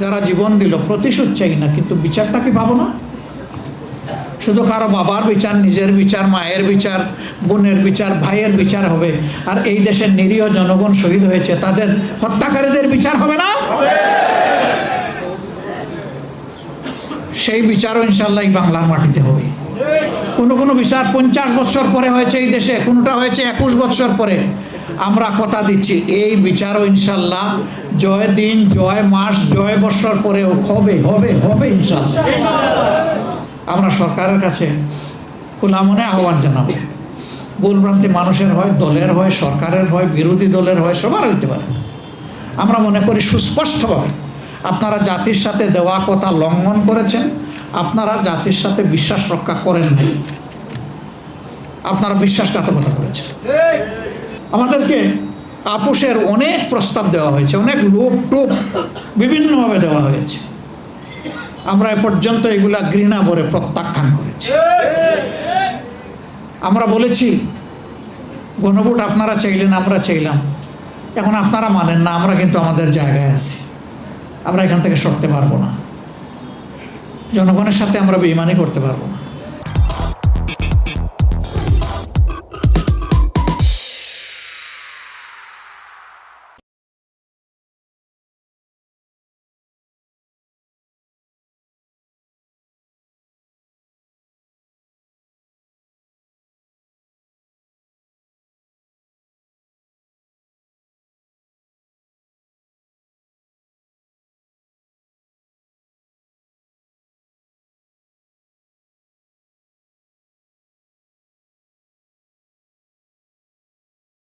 যারা জীবন দিল প্রতিশোধ চাই না, কিন্তু বিচারটা কি পাবো না? শুধু কারো বাবার বিচার, নিজের বিচার, মায়ের বিচার, বোনের বিচার, ভাইয়ের বিচার হবে, আর এই দেশের নিরীহ জনগণ শহীদ হয়েছে তাদের হত্যাকারীদের বিচার হবে না? সেই বিচারও ইনশাল্লাহ এই বাংলার মাটিতে হবে। কোনো বিচার 50 বছর পরে হয়েছে এই দেশে, কোনোটা হয়েছে 21 বছর পরে। আমরা কথা দিচ্ছি এই বিচারও ইনশাল্লাহ জয় দিন, জয় মাস, জয় বছর পরেও হবে হবে হবে ইনশাল্লাহ। আমরা সরকারের কাছে খোলা মনে আহ্বান জানাবো। ভুলভ্রান্তি মানুষের হয়, দলের হয়, সরকারের হয়, বিরোধী দলের হয়, সবার হইতে পারে। আমরা মনে করি সুস্পষ্টভাবে আপনারা জাতির সাথে দেওয়া কথা লঙ্ঘন করেছেন, আপনারা জাতির সাথে বিশ্বাস রক্ষা করেন নাই, আপনারা বিশ্বাসঘাতকতা করেছেন। আমাদেরকে আপোষের অনেক প্রস্তাব দেওয়া হয়েছে, অনেক লোভ টোপ বিভিন্নভাবে দেওয়া হয়েছে। আমরা এ পর্যন্ত এগুলা ঘৃণা ভরে প্রত্যাখ্যান করেছি। আমরা বলেছি গণভোট আপনারা চাইলেন, আমরা চাইলাম, এখন আপনারা মানেন না, আমরা কিন্তু আমাদের জায়গায় আছি, আমরা এখান থেকে সরতে পারবো না, জনগণের সাথে আমরা বেইমানি করতে পারবো না।